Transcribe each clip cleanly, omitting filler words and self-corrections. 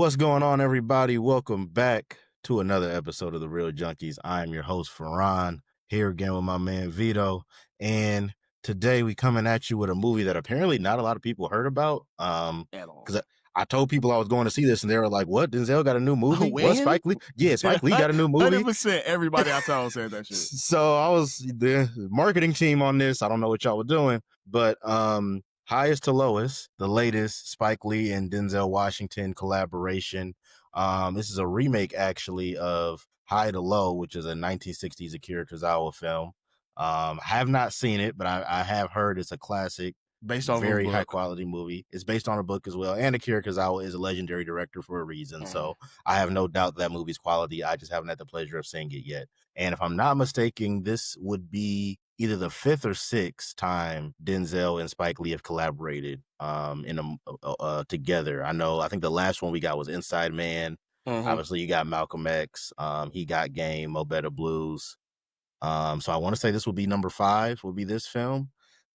What's going on, everybody? Welcome back to another episode of the Reel Junkies. I am your host, Farron, here again with my man Vito. And today we coming at you with a movie that apparently not a lot of people heard about. At all. Because I told people I was going to see this, and they were like, "What? Denzel got a new movie? When? What? Spike Lee? Yeah, Spike Lee got a new movie." 100% everybody I told said that shit. So I was the marketing team on this. I don't know what y'all were doing, but Highest to Lowest, the latest Spike Lee and Denzel Washington collaboration. This is a remake, actually, of High to Low, which is a 1960s Akira Kurosawa film. I have not seen it, but I have heard it's a classic, Based on very a book. high quality movie. It's based on a book as well, and Akira Kurosawa is a legendary director for a reason. So I have no doubt that movie's quality. I just haven't had the pleasure of seeing it yet. And if I'm not mistaken, this would be either the 5th or 6th time Denzel and Spike Lee have collaborated together. I think the last one we got was Inside Man. Obviously, you got Malcolm X. He got Game, Mo Better Blues. So I want to say this will be number 5. Will be this film.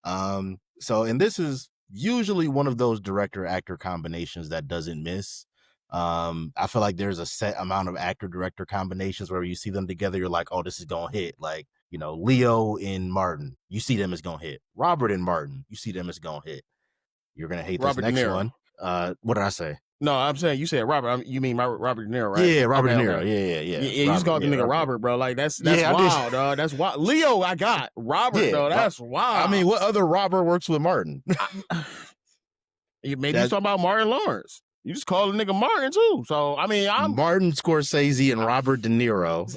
And this is usually one of those director-actor combinations that doesn't miss. I feel like there's a set amount of actor-director combinations where you see them together, you're like, oh, this is gonna hit. Like, Leo and Martin, you see them as gonna hit. Robert and Martin, you see them as gonna hit. You're gonna hate Robert this next De Niro. one. What did I say? No, I'm saying you said Robert. You mean Robert De Niro, right? Yeah, Robert Okay, De Niro. okay. Yeah. You just called the nigga Robert, bro. Like that's wild, dog. That's wild. Leo, I got Robert, though. That's wild. I mean, what other Robert works with Martin? Maybe you talking about Martin Lawrence. You just call the nigga Martin too. So I mean, I'm Martin Scorsese and Robert De Niro.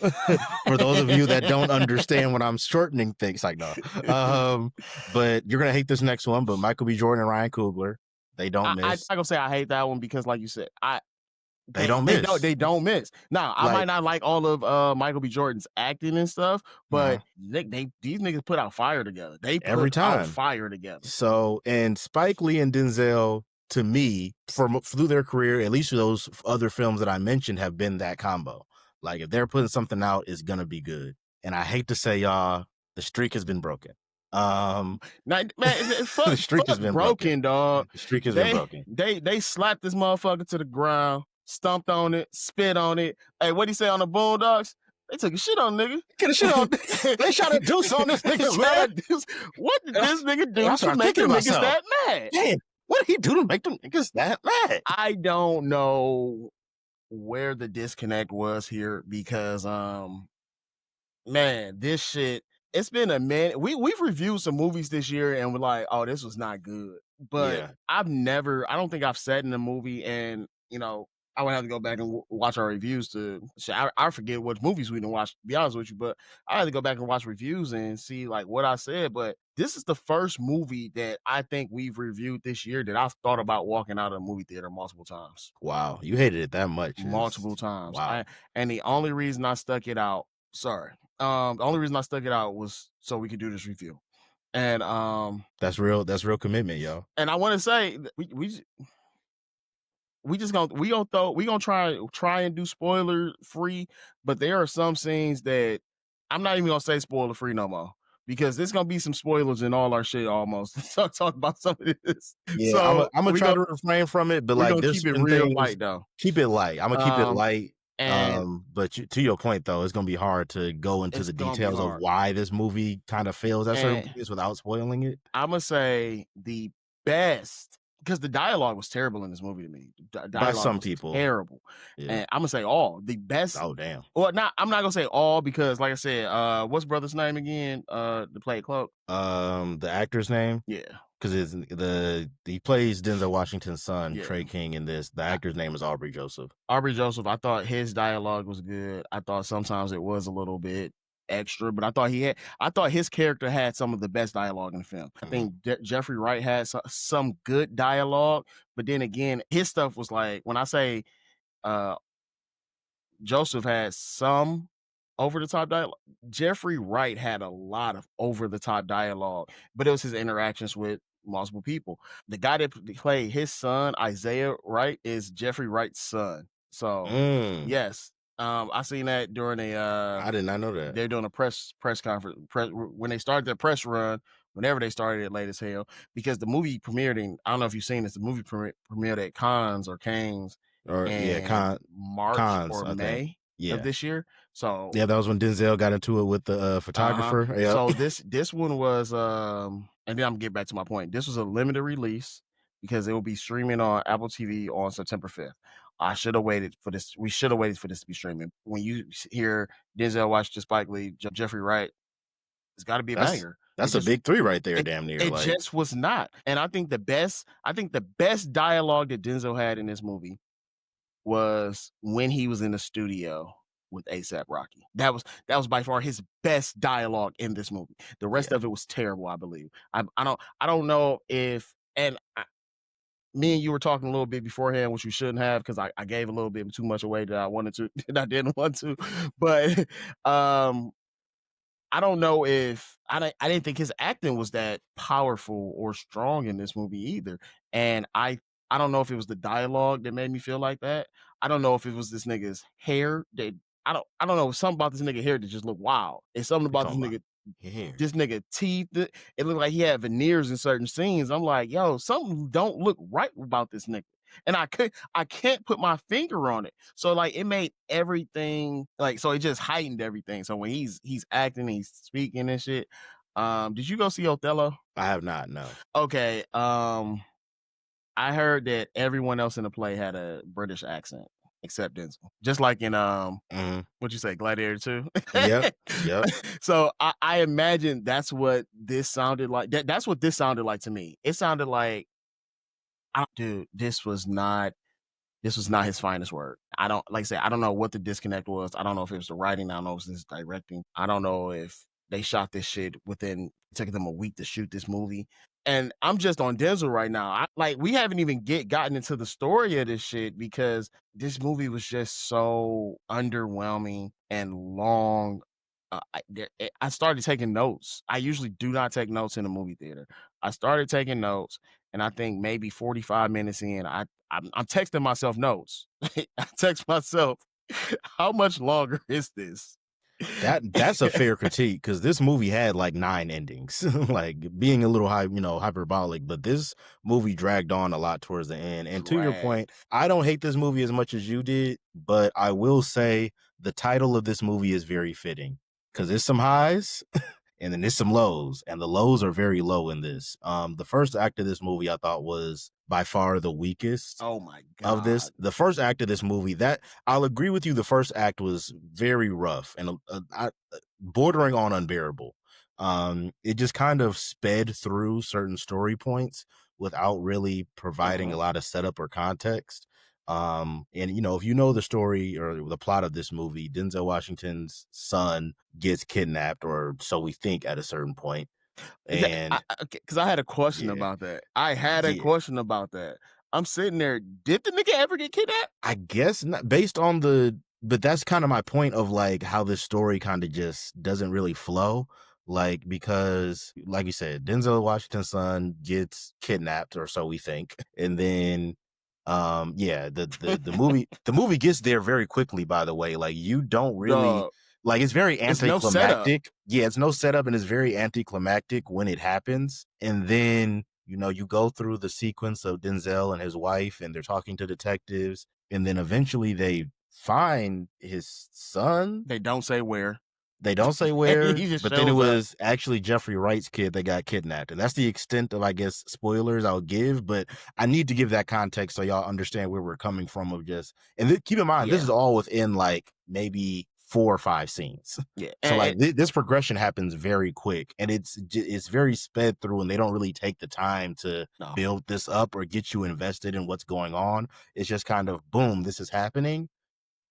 For those of you that don't understand when I'm shortening things, like no. But you're gonna hate this next one. But Michael B. Jordan and Ryan Coogler, they don't miss. I'm gonna say I hate that one because, like you said, they don't miss. They don't miss. Now, I might not like all of Michael B. Jordan's acting and stuff, but these niggas put out fire together. They put out fire together. So, and Spike Lee and Denzel, to me, through their career, at least those other films that I mentioned, have been that combo. Like, if they're putting something out, it's gonna be good. And I hate to say, y'all, the streak has been broken. Man, the streak has been broken, dog. The streak has been broken. They slapped this motherfucker to the ground, stomped on it, spit on it. Hey, what'd he say on the Boondocks? They took a shit on nigga. Get a shit on. They shot a deuce on this nigga, man. What did this nigga do to make the niggas that mad? Damn, what did he do to make them niggas that mad? I don't know where the disconnect was here because, man, this shit. It's been a minute. We've reviewed some movies this year and we're like, oh, this was not good. But I don't think I've sat in a movie and, I would have to go back and watch our reviews to. I forget what movies we didn't watch, to be honest with you, but I had to go back and watch reviews and see like what I said. But this is the first movie that I think we've reviewed this year that I've thought about walking out of a movie theater multiple times. Wow, you hated it that much? Multiple times. Wow. And the only reason I stuck it out, the only reason I stuck it out was so we could do this review. And that's real commitment, yo. And I want to say we gonna try and do spoiler free, but there are some scenes that I'm not even gonna say spoiler free no more because there's gonna be some spoilers in all our shit almost. Talk about some of this. Yeah, so I'm gonna try to refrain from it, but like keep it real light though. Keep it light. I'm gonna keep it light. But to your point though, it's gonna be hard to go into the details of why this movie kind of fails at certain points without spoiling it. I'm gonna say the best. Because the dialogue was terrible in this movie to me. By some people, terrible. Yeah. And I'm gonna say all the best. Oh damn. Well, I'm not gonna say all because, like I said, what's brother's name again? To play Cloak. The actor's name. Yeah. Because he plays Denzel Washington's son, Trey King, in this. The actor's name is Aubrey Joseph. Aubrey Joseph. I thought his dialogue was good. I thought sometimes it was a little bit extra, but I thought his character had some of the best dialogue in the film. I think Jeffrey Wright had some good dialogue, but then again, his stuff was like, when I say Joseph had some over-the-top dialogue, Jeffrey Wright had a lot of over-the-top dialogue, but it was his interactions with multiple people. The guy that played his son, Isaiah Wright, is Jeffrey Wright's son. So yes. I seen that during I did not know that. They're doing a press conference when they started their press run. Whenever they started it, late as hell, because the movie premiered in. I don't know if you've seen this. The movie premiered at Cannes or Cannes Or yeah, in March Cons, or I think. May of Yeah. this year. So Yeah, that was when Denzel got into it with the, uh-huh. photographer. Yep. So this one was and then I'm gonna get back to my point. This was a limited release because it will be streaming on Apple TV on September 5th. I should have waited for this. We should have waited for this to be streaming. When you hear Denzel Washington, Spike Lee, Jeffrey Wright, it's got to be a That's banger. that's a big 3 right there, damn near, It like just was not. And I think the best dialogue that Denzel had in this movie was when he was in the studio with ASAP Rocky. That was by far his best dialogue in this movie. The rest yeah. of it was terrible, I believe. I don't know if me and you were talking a little bit beforehand, which you shouldn't have because I gave a little bit too much away that I wanted to that I didn't want to. But I don't know if I didn't think his acting was that powerful or strong in this movie either. And I don't know if it was the dialogue that made me feel like that. I don't know if it was this nigga's hair that I don't know, something about this nigga hair that just looked wild. It's something You about talking about hair. this nigga teeth. It looked like he had veneers in certain scenes. I'm like, yo, something don't look right about this nigga. And I can't put my finger on it. So like it made everything like so it just heightened everything. So when he's acting, he's speaking and shit. Did you go see Othello? I have not, no. Okay. I heard that everyone else in the play had a British accent except Denzel. Just like in Mhm. what'd you say, Gladiator 2? Yep, yep. So I imagine that's what this sounded like. That's what this sounded like to me. It sounded like, dude, this was not his finest work. I don't like I say I don't know what the disconnect was. I don't know if it was the writing. I don't know if it was his directing. I don't know if they shot this shit within it took them a week to shoot this movie. And I'm just on Denzel right now. Like we haven't even gotten into the story of this shit because this movie was just so underwhelming and long. I started taking notes. I usually do not take notes in a movie theater. I started taking notes, and I think maybe 45 minutes in, I'm texting myself notes. I text myself, "How much longer is this?" That's a fair critique because this movie had like 9 endings, like being a little hyperbolic, but this movie dragged on a lot towards the end. And to your Drag. point, I don't hate this movie as much as you did, but I will say the title of this movie is very fitting because there's some highs and then there's some lows, and the lows are very low in this. The first act of this movie I thought was by far the weakest Oh my of this. god. The first act of this movie, that I'll agree with you, the first act was very rough and bordering on unbearable. It just kind of sped through certain story points without really providing a Mhm. lot of setup or context. And if you know the story or the plot of this movie, Denzel Washington's son gets kidnapped, or so we think at a certain point. And Because I had a question yeah, about that. I had a yeah, question about that. I'm sitting there. Did the nigga ever get kidnapped? I guess not based on but that's kind of my point of like how this story kind of just doesn't really flow. Like, because like you said, Denzel Washington's son gets kidnapped, or so we think. And then yeah, the movie gets there very quickly, by the way. Like you don't really Dog. like it's very It's no setup. anticlimactic. Yeah, it's no setup and it's very anticlimactic when it happens. And then you go through the sequence of Denzel and his wife, and they're talking to detectives, and then eventually they find his son. They don't say where. They don't say He where, just but then it shows up. was actually Jeffrey Wright's kid that got kidnapped. And that's the extent of, I guess, spoilers I'll give, but I need to give that context so y'all understand where we're coming from of just, and keep in mind, this Yeah. is all within like maybe 4 or 5 scenes. Yeah. So like And this progression happens very quick, and it's very sped through, and they don't really take the time to no, build this up or get you invested in what's going on. It's just kind of boom, this is happening,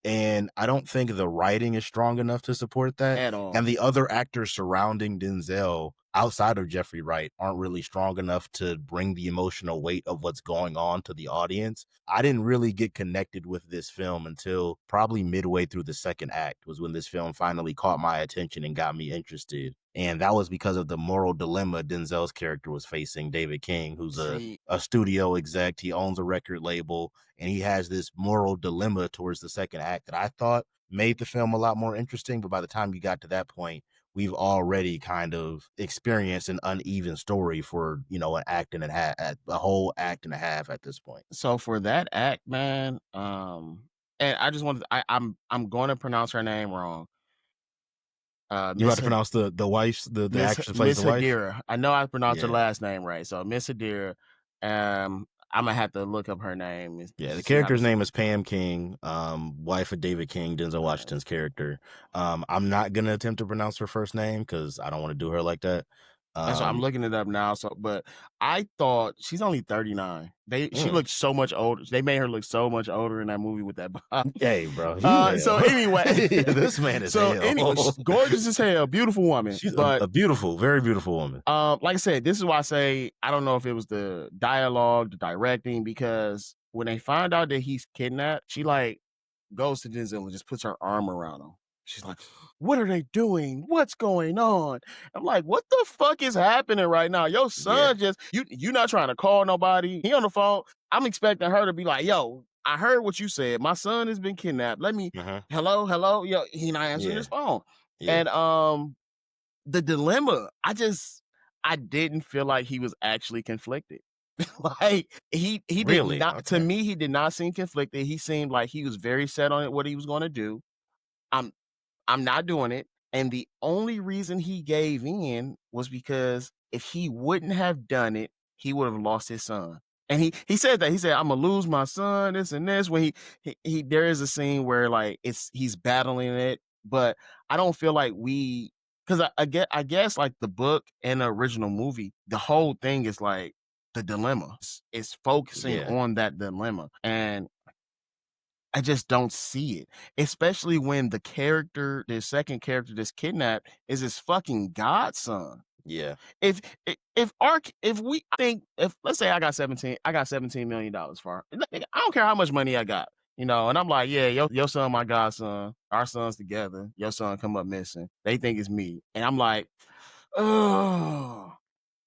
and I don't think the writing is strong enough to support that. at all. And the other actors surrounding Denzel outside of Jeffrey Wright aren't really strong enough to bring the emotional weight of what's going on to the audience. I didn't really get connected with this film until probably midway through the second act was when this film finally caught my attention and got me interested. And that was because of the moral dilemma Denzel's character was facing, David King, who's See, a studio exec. He owns a record label, and he has this moral dilemma towards the second act that I thought made the film a lot more interesting. But by the time you got to that point, we've already kind of experienced an uneven story for, an act and a half, a whole act and a half at this point. So for that act, man, and I just wanted I'm going to pronounce her name wrong. You about Miss to pronounce the Miss actress who plays Miss the wife? Hadira. I know I pronounced her Yeah. last name right. So Miss Hadira. Imma have to look up her name and Yeah, the see how to character's say name it. is Pam King, wife of David King, Denzel Yeah. Washington's character. I'm not gonna attempt to pronounce her first name because I don't want to do her like that. And so I'm Um, looking it up now. So, but I thought she's only 39. She mm, looked so much older. They made her look so much older in that movie with that bob. hey, bro, you So hell. anyway, This man is she's hell. gorgeous as hell, beautiful woman. She's But a beautiful, very beautiful woman. like I said, this is why I say I don't know if it was the dialogue, the directing, because when they find out that he's kidnapped, she like goes to Denzel and just puts her arm around him. She's like, "What are they doing? What's going on?" I'm like, "What the fuck is happening right now? Your Yeah. son just you not trying to call nobody. He on the phone. I'm expecting her to be like, "Yo, I heard what you said. My son has been kidnapped. Let me Uh-huh. hello, hello." Yo, he not answering Yeah. his phone. Yeah. And the dilemma, I didn't feel like he was actually conflicted. Like he did Really? not to Okay. me, he did not seem conflicted. He seemed like he was very set on it, what he was gonna do. I'm I'm not doing it. And the only reason he gave in was because if he wouldn't have done it, he would have lost his son. And he said that. He said, "I'm gonna lose my son, this and this." When he there is a scene where like he's battling it, but I don't feel like we because I guess like the book and the original movie, the whole thing is like the dilemma. It's focusing Yeah. on that dilemma. And I just don't see it, especially when the second character that's kidnapped is his fucking godson. Yeah. If we think if let's say I got $17 million for I don't care how much money I got, and I'm like, yeah, your son, my godson, our sons together, your son come up missing. They think it's me. And I'm like, oh,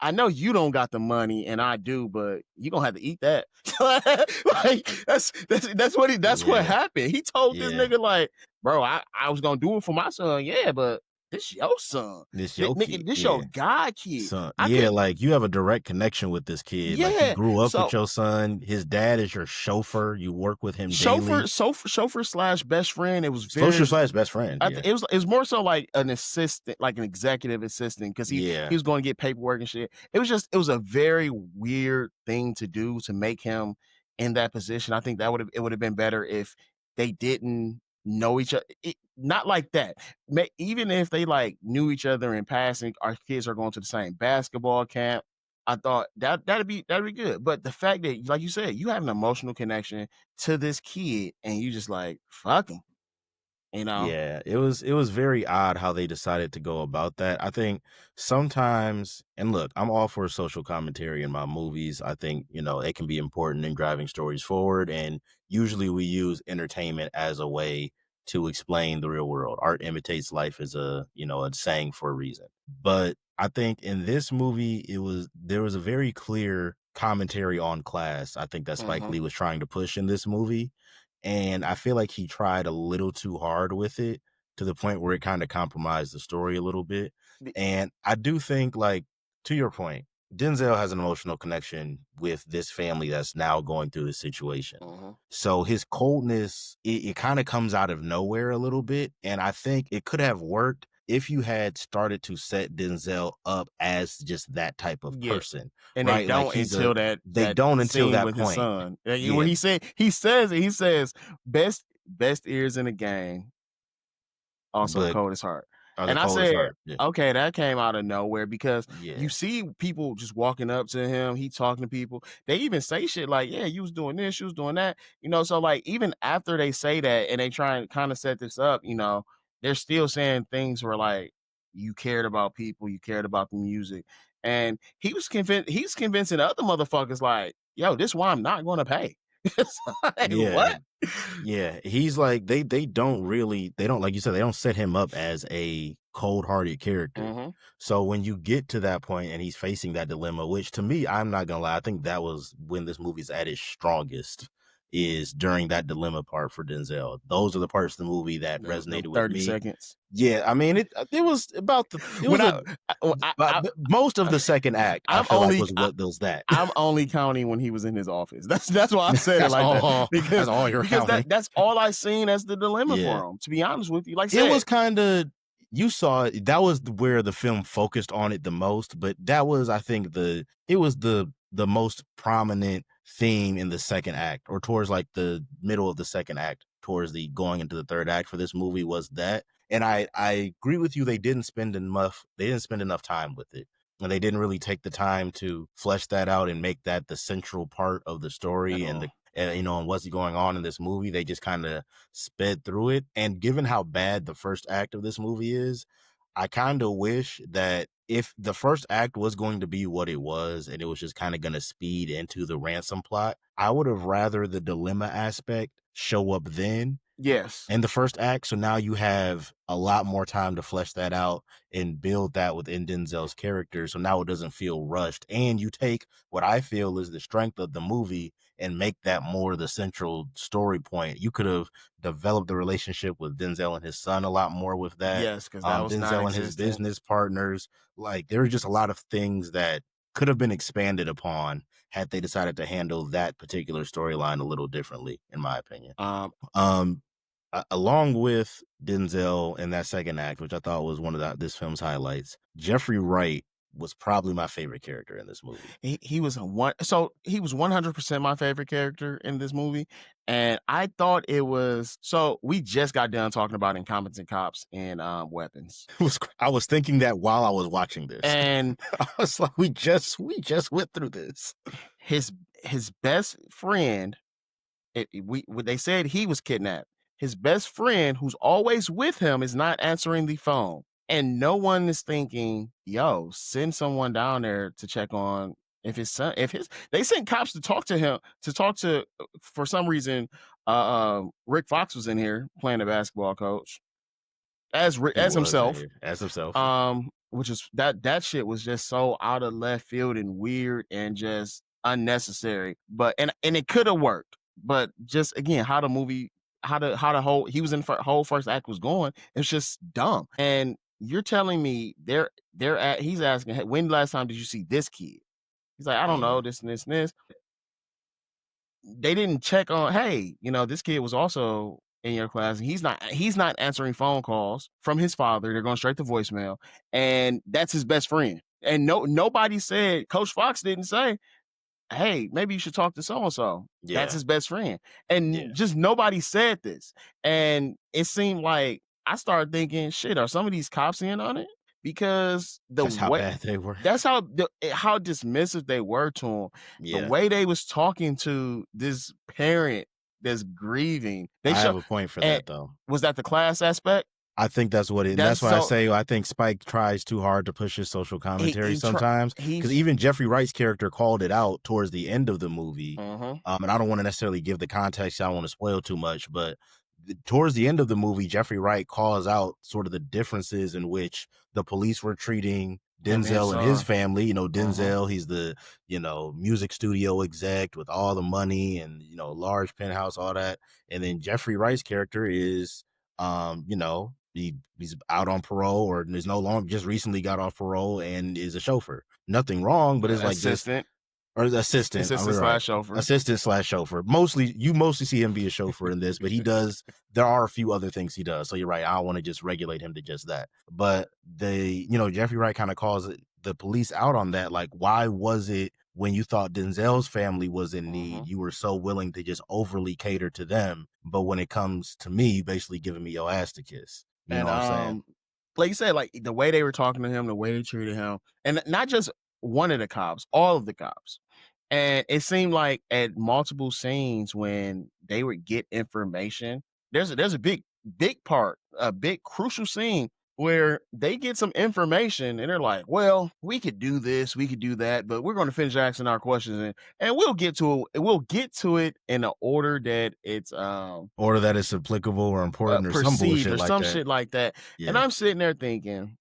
I know you don't got the money and I do, but you gonna have to eat that. Like that's what Yeah. happened. He told this Yeah. nigga like, bro, I was gonna do it for my son, yeah, but this your son. This your kid. Nigga, this your Yeah. god kid. So I yeah, could like you have a direct connection with this kid. Like you yeah. grew up with So your son. His dad is your chauffeur. You work with him daily. chauffeur slash best friend. It was Social very slash best friend. Yeah. it was more so like an assistant, like an executive assistant, because he Yeah. was going to get paperwork and shit. It was a very weird thing to do to make him in that position. I think it would have been better if they didn't know each other. Not like that. Even if they like knew each other in passing, our kids are going to the same basketball camp. I thought that'd be good. But the fact that, like you said, you have an emotional connection to this kid, and you just like fuck him, you know. Yeah, it was very odd how they decided to go about that. I think sometimes, and look, I'm all for social commentary in my movies. I think, it can be important in driving stories forward. And usually we use entertainment as a way to explain the real world. Art imitates life is a saying for a reason. But I think in this movie, there was a very clear commentary on class. I think that Spike Mhm. Lee was trying to push in this movie, and I feel like he tried a little too hard with it to the point where it kind of compromised the story a little bit. The And I do think, like, to your point, Denzel has an emotional connection with this family that's now going through this situation. Mhm. So his coldness, it kind of comes out of nowhere a little bit. And I think it could have worked if you had started to set Denzel up as just that type of Yeah, person, and they right? Like don't until they that don't until scene that with his point. son. Where Yeah. he says, "Best ears in the game, also But cold as heart." the And I coldest said, heart. Yeah. "Okay, that came out of nowhere," because you Yeah. see people just walking up to him, he talking to people. They even say shit like, "Yeah, you was doing this, you was doing that." So like even after they say that and they try and kind of set this up, they're still saying things where like you cared about people, you cared about the music. And he's convincing other motherfuckers like, "Yo, this is why I'm not gonna pay." It's like, Yeah. what? Yeah. He's like they don't like you said, they don't set him up as a cold-hearted character. Mhm. So when you get to that point and he's facing that dilemma, which to me, I'm not gonna lie, I think that was when this movie's at its strongest, is during that dilemma part for Denzel. Those are the parts of the movie that Them resonated with 30 me. seconds. Yeah, I mean, it was about the it When was a most of the second act, I I'm feel like only was that. I'm only counting when he was in his office. That's why I said it That's like that all. That's all you're because counting. that's all I seen as the dilemma Yeah. for him. To be honest with you, like I It said, was kinda you saw it that was where the film focused on it the most, but that was, I think, it was the most prominent theme in the second act, or towards, like, the middle of the second act, towards the going into the third act for this movie was that, and I agree with you, they didn't spend enough time with it, and they didn't really take the time to flesh that out and make that the central part of the at story and all. and what's going on in this movie. They just kinda sped through it. And given how bad the first act of this movie is, I kind of wish that if the first act was going to be what it was and it was just kind of going to speed into the ransom plot, I would have rather the dilemma aspect show up then Yes. in the first act. So now you have a lot more time to flesh that out and build that within Denzel's character. So now it doesn't feel rushed. And you take what I feel is the strength of the movie and make that more the central story point. You could have developed the relationship with Denzel and his son a lot more with that. Yes, because that was Denzel and his non-existent. business partners. Like there were just a lot of things that could have been expanded upon had they decided to handle that particular storyline a little differently, in my opinion. Um, Um, Along with Denzel in that second act, which I thought was one of this film's highlights, Jeffrey Wright was probably my favorite character in this movie. he was a one. So he was 100% my favorite character in this movie, and I thought it was. So we just got done talking about incompetent cops and weapons, I was thinking that while I was watching this. and I was like, we just went through this. his his best friend. They said he was kidnapped. His best friend, who's always with him, is not answering the phone, and no one is thinking, "Yo, send someone down there to check on if his son, if his." They sent cops to talk to him to talk to. For some reason, Rick Fox was in here playing the basketball coach He as was in himself. here as himself. Which is that shit was just so out of left field and weird and just unnecessary. But and it could have worked, but just again, how the movie, how the whole he was in whole first act was going, it's just dumb. And you're telling me they're at he's asking, hey, when last time did you see this kid? He's like, I don't know, Mhm. this and this and this. They didn't check on, hey, this kid was also in your class and he's not answering phone calls from his father. They're going straight to voicemail, and that's his best friend. And nobody said, Coach Fox didn't say, hey, maybe you should talk to so and so. That's Yeah, his best friend. And yeah. just nobody said this. And it seemed like I started thinking, shit, are some of these cops in on it? Because the That's how way bad they were. that's how dismissive they were to him. The Yeah, way they was talking to this parent that's grieving. They I show have a point for and that though. was that the class aspect? I think that's what it and That's that's why I so say I think Spike tries too hard to push his social commentary he try sometimes. Because he's even Jeffrey Wright's character called it out towards the end of the movie, mhm, and I don't wanna necessarily give the context, I don't wanna spoil too much, but towards the end of the movie, Jeffrey Wright calls out sort of the differences in which the police were treating him and his Denzel and his son. family. Mhm. Denzel, he's the, music studio exec with all the money and, large penthouse, all that. And then Jeffrey Wright's character is, he's out on parole or is no longer just recently got off parole and is a chauffeur. Nothing wrong, but it's like just Assistant. or the assistant. I'm Assistant right. slash chauffeur. Assistant slash chauffeur. You mostly see him be a chauffeur in this, but there are a few other things he does. So you're right. I don't want to just regulate him to just that. But Jeffrey Wright kind of calls the police out on that. Like, why was it when you thought Denzel's family was in need, Mhm. you were so willing to just overly cater to them? But when it comes to me, you basically giving me your ass to kiss. You know And what I'm saying? like you said, like the way they were talking to him, the way they treated him, and not just one of the cops, all of the cops. And it seemed like at multiple scenes when they would get information, there's a big part, a big crucial scene where they get some information and they're like, well, we could do this, we could do that, but we're going to finish asking our questions and we'll get to it in an order that it's Or that it's applicable or important or some perceived bullshit or like some that. shit like that. And Yeah. I'm sitting there thinking,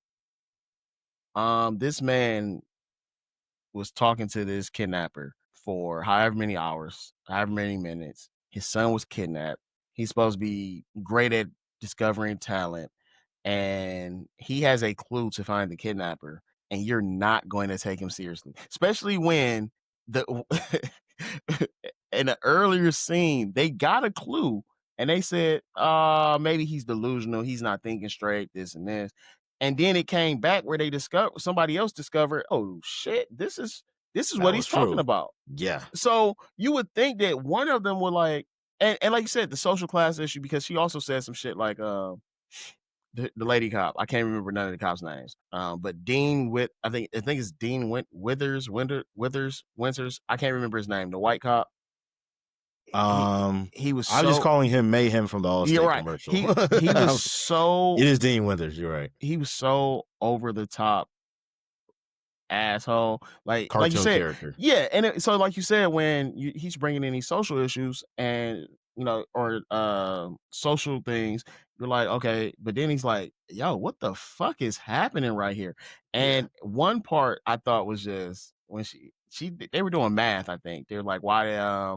this man was talking to this kidnapper for however many hours, however many minutes. his son was kidnapped. He's supposed to be great at discovering talent, and he has a clue to find the kidnapper, and you're not going to take him seriously, especially when the in the earlier scene they got a clue and they said, maybe he's delusional, he's not thinking straight, this and this. And then it came back where they discovered somebody else discovered, oh shit, this is That what was he's talking true. about. Yeah. So you would think that one of them would like, and like you said, the social class issue, because she also said some shit like the lady cop. I can't remember none of the cops' names. But Dean I think it's Dean Winters. I can't remember his name. The white cop. He he was I was just so calling him Mayhem from the You're Allstate right. commercial. He was so It is Dean Winters. You're right. he was so over the top asshole. Like you Cartoon said, character. yeah. And so like you said, when he's bringing in these social issues and or social things, you're like, okay. But then he's like, yo, what the fuck is happening right here? Yeah. And one part I thought was just when they were doing math. I think they're like, why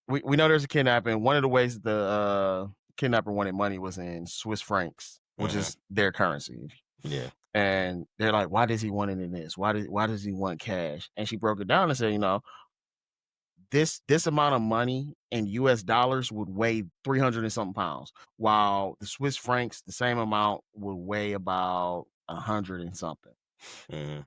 we know there's a kidnapping. One of the ways the kidnapper wanted money was in Swiss francs, which Mhm. is their currency. Yeah. And they're like, why does he want it in this? Why does he want cash? And she broke it down and said, this amount of money in US dollars would weigh 300 and something pounds, while the Swiss francs, the same amount, would weigh about 100 and something. Mhm.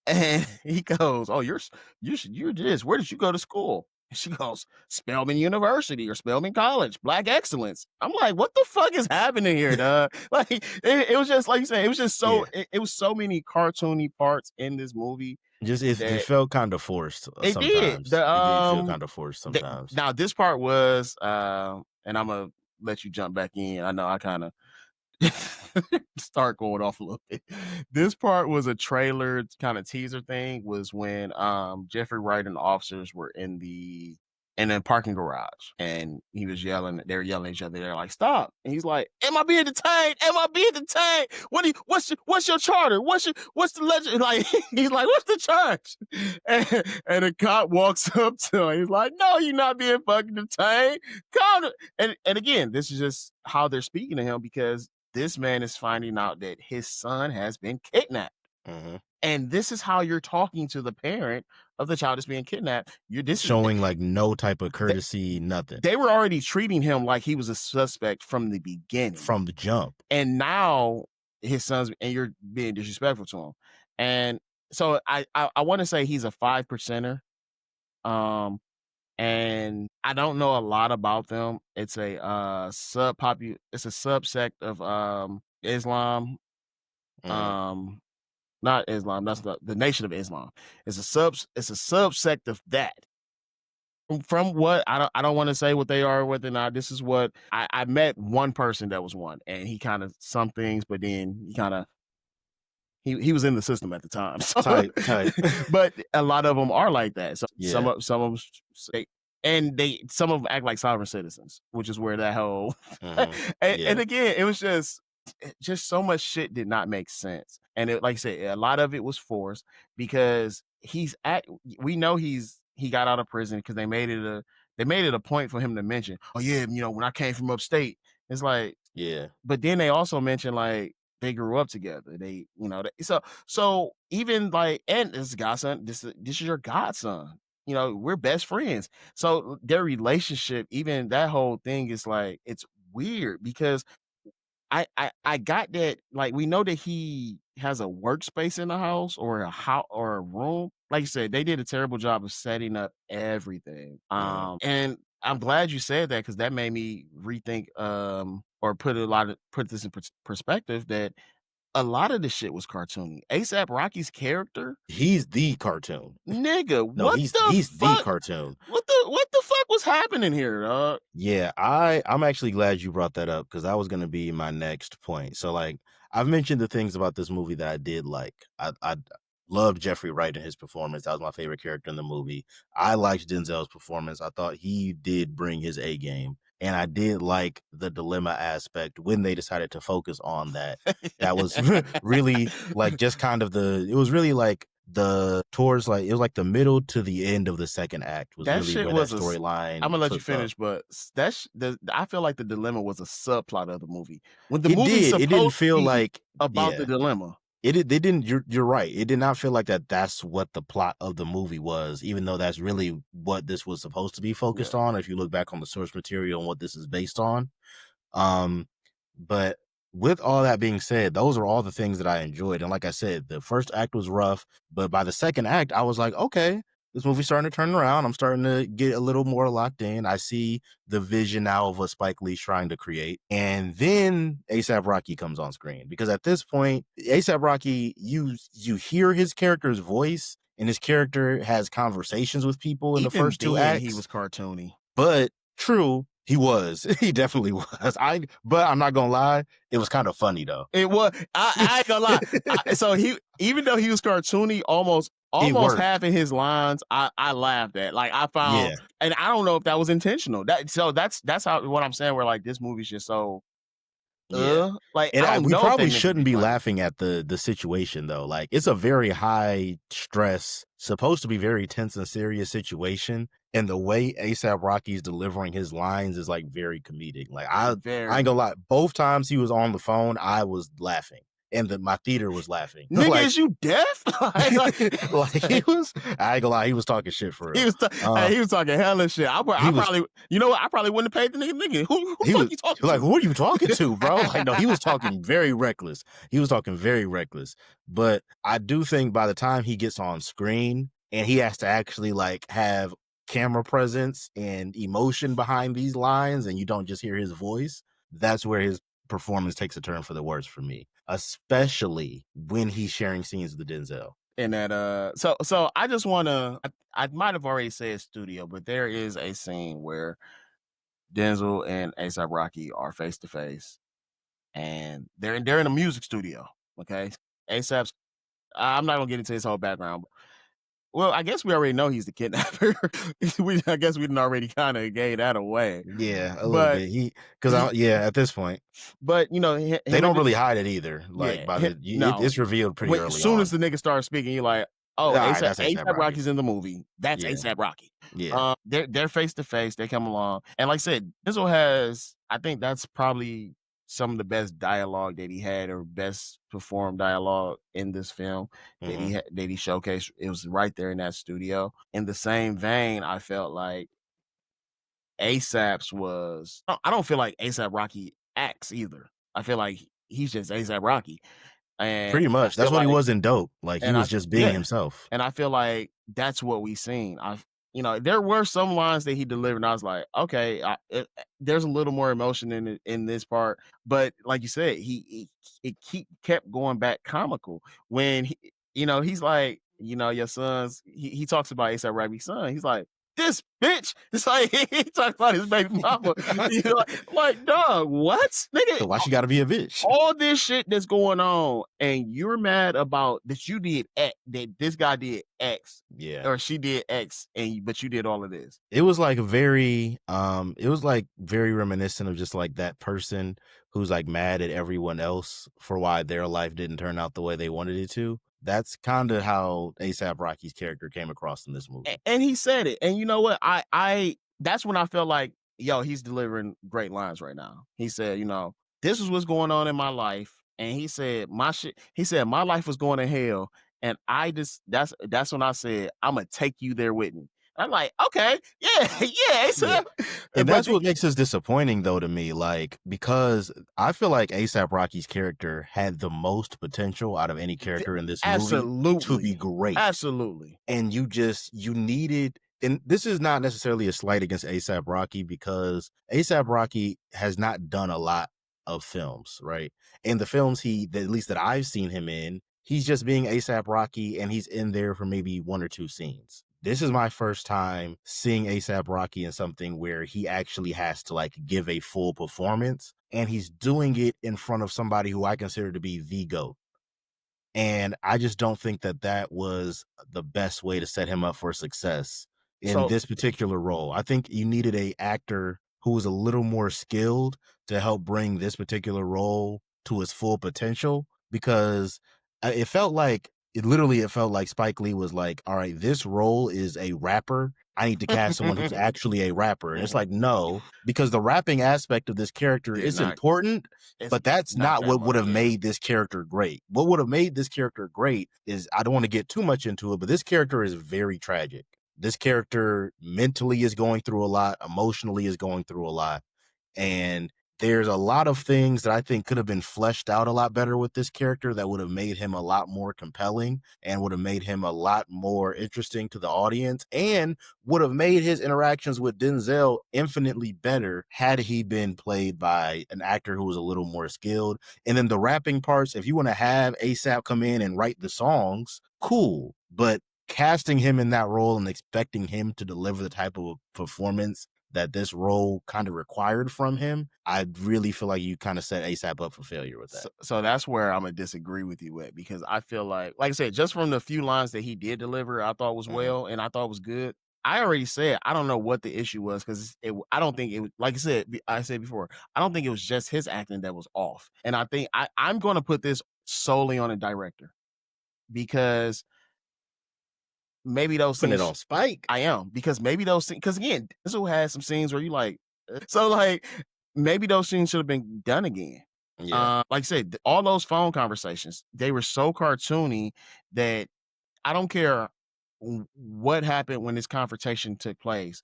And he goes, "Oh, you're this. Where did you go to school?" And she goes, "Spelman University or Spelman College, Black Excellence." I'm like, "What the fuck is happening here, dog?" Like, it was just like you said, it was just Yeah. it was so many cartoony parts in this movie Just it that felt kind of forced it did. sometimes. It did feel kind of forced sometimes. Now this part was, and I'm gonna let you jump back in. I know I kind of start going off a little bit. This part was a trailer kind of teaser thing, was when Jeffrey Wright and the officers were in a parking garage, and he was yelling, they were yelling at each other, they're like, stop. And he's like, am I being detained? Am I being detained? What's your charter? What's the legend? Like, he's like, what's the charge? And the cop walks up to him. He's like, no, you're not being fucking detained. Come to, and again, this is just how they're speaking to him, because this man is finding out that his son has been kidnapped. Mhm. And this is how you're talking to the parent of the child that's being kidnapped. Showing like no type of courtesy, nothing They were already treating him like he was a suspect from the beginning. from the jump. And now his son's, and you're being disrespectful to him. And so I want to say he's a 5%er. And I don't know a lot about them. It's a it's a subsect of Islam. Mhm. Not Islam, that's the Nation of Islam. It's a subsect of that. From what I don't want to say what they are, whether or not. This is what I met one person that was one, and he kind of some things, but then he kind of he was in the system at the time. So, Tight, tight. but a lot of them are like that. So Yeah. some of them say, and some of them act like sovereign citizens, which is where that whole Mhm. and Yeah. again, it was just so much shit did not make sense. And it, like I said, a lot of it was forced, because we know he got out of prison because they made it a point for him to mention, oh yeah, when I came from upstate. It's like, Yeah. but then they also mentioned like they grew up together. So even like, and this godson, this is your godson. We're best friends. So their relationship, even that whole thing, is like, it's weird, because I got that, like, we know that he has a workspace in the house, or a room. Like you said, they did a terrible job of setting up everything. Mhm. And I'm glad you said that, because that made me rethink, or put this in perspective, that a lot of the shit was cartoony. ASAP Rocky's character, He's the cartoon. nigga, No, what the he's the fuck? cartoon. What the fuck was happening here, dog? Yeah, I'm actually glad you brought that up, because that was gonna be my next point. So, like, I've mentioned the things about this movie that I did like. I loved Jeffrey Wright and his performance. That was my favorite character in the movie. I liked Denzel's performance. I thought he did bring his A game, and I did like the dilemma aspect when they decided to focus on that. That was really like just kind of it was really like the towards like it was like the middle to the end of the second act was That really shit where that was storyline Imma let you took up. finish, but I feel like the dilemma was a subplot of the movie. When the It movie's did. It didn't supposed to feel be like about the yeah. dilemma. They didn't you're right. It did not feel like that's what the plot of the movie was, even though that's really what this was supposed to be Yeah. focused on, if you look back on the source material and what this is based on. Um, but with all that being said, those are all the things that I enjoyed. And like I said, the first act was rough, but by the second act, I was like, okay, this movie's starting to turn around. I'm starting to get a little more locked in. I see the vision now of what Spike Lee's trying to create. And then ASAP Rocky comes on screen because at this point, ASAP Rocky, you hear his character's voice and his character has conversations with people in the Even first two then, he acts. was cartoony. But true, he was. He definitely was. But I'm not gonna lie, it was kind of funny though. It was I ain't gonna lie. So he even though he was cartoony, It almost worked. half of his lines I laughed at. Like I found Yeah. and I don't know if that was intentional. That's how what I'm saying where like this movie's just so Yeah. like And I don't we know if they probably meant to be shouldn't be funny. laughing at the situation though. Like it's a very high stress, supposed to be very tense and serious situation. And the way ASAP Rocky's delivering his lines is like very comedic. Like I ain't Very. gonna lie, both times he was on the phone, I was laughing. And my theater was laughing. Nigga, Like is you deaf? like he was, I ain't gonna lie, he was talking shit for He real. was hey, he was talking hella shit. He I was probably you know what? I probably wouldn't have paid the nigga. Who the He fuck was you talking like, to? "Who are you talking to, bro?" Like, no, he was talking very reckless. He was talking very reckless. But I do think by the time he gets on screen and he has to actually like have camera presence and emotion behind these lines, and you don't just hear his voice, that's where his performance takes a turn for the worse for me, especially when he's sharing scenes with Denzel. And that so I just wanna I might have already said studio, but there is a scene where Denzel and ASAP Rocky are face to face and they're in a music studio. Okay. ASAP's I'm not gonna get into his whole background. Well, I guess we already know he's the kidnapper. I guess we didn't already kind of gave that away. Yeah, a little But bit. he Yeah, at this point, but you know, they him and don't the really hide it either. Like yeah, by the no. it's revealed pretty When as early soon as on. the nigga starts speaking, you're like, oh, All right, that's ASAP ASAP Rocky. Rocky's in the movie. That's Yeah, ASAP Rocky. yeah. They're face to face. They come along, and like I said, Denzel has. I think that's probably some of the best dialogue that he had, or best performed dialogue in this film Mhm. that he showcased. It was right there in that studio. In the same vein, I felt like ASAP's was. I don't feel like ASAP Rocky acts either. I feel like he's just ASAP Rocky, and Pretty I much. That's feel what he like was in Dope. Like he and was just being yeah, himself. and I feel like that's what we seen. You know, there were some lines that he delivered, and I was like, okay, there's a little more emotion in this part, but like you said, he kept going back comical when you know, he's like, you know, your son's. He talks about ASAP Rocky's son. He's like, this bitch. It's like he talks about his baby mama. You know, like, dog, what, nigga? So why she gotta be a bitch? All this shit that's going on, and you're mad about that you did X, that this guy did X, Yeah. or she did X, and but you did all of this. It was like very it was like very reminiscent of just like that person who's like mad at everyone else for why their life didn't turn out the way they wanted it to. That's kind of how ASAP Rocky's character came across in this movie. And he said it, and you know what? I that's when I felt like, yo, he's delivering great lines right now. He said, you know, this is what's going on in my life, and he said my shit. He said my life was going to hell, and I just that's when I said I'm gonna take you there with me. I'm like, okay, yeah, yeah, Yeah. ASAP. And But that's what makes this disappointing though to me, like because I feel like ASAP Rocky's character had the most potential out of any character in this movie to be absolutely, great. absolutely. And you needed, and this is not necessarily a slight against ASAP Rocky because ASAP Rocky has not done a lot of films, right? And the films at least that I've seen him in, he's just being ASAP Rocky and he's in there for maybe one or two scenes. This is my first time seeing ASAP Rocky in something where he actually has to like give a full performance and he's doing it in front of somebody who I consider to be the GOAT. And I just don't think that was the best way to set him up for success in So this particular role. I think you needed a actor who was a little more skilled to help bring this particular role to its full potential because it felt like it felt like Spike Lee was like, "All right, this role is a rapper. I need to cast someone who's actually a rapper." And it's like, no, because the rapping aspect of this character Did is not. important, It's but that's not not that what would much. have Yeah. made this character great. What would have made this character great is, I don't want to get too much into it, but this character is very tragic. This character mentally is going through a lot, emotionally is going through a lot. And there's a lot of things that I think could have been fleshed out a lot better with this character that would have made him a lot more compelling and would have made him a lot more interesting to the audience and would have made his interactions with Denzel infinitely better had he been played by an actor who was a little more skilled. And then the rapping parts, if you want to have ASAP come in and write the songs, cool. But casting him in that role and expecting him to deliver the type of performance that this role kind of required from him, I really feel like you kind of set ASAP up for failure with that. So that's where I'm gonna disagree with you with, because I feel like I said, just from the few lines that he did deliver, I thought was well, and I thought was good. I already said I don't know what the issue was, because I don't think it was, like I said before, I don't think it was just his acting that was off, and I think I'm going to put this solely on a director, because maybe those Putting it scenes on Spike. I am, because maybe those scenes, because again, this who has some scenes where you like, so like maybe those scenes should have been done again. Yeah. Like I said, all those phone conversations, they were so cartoony that I don't care what happened when this confrontation took place.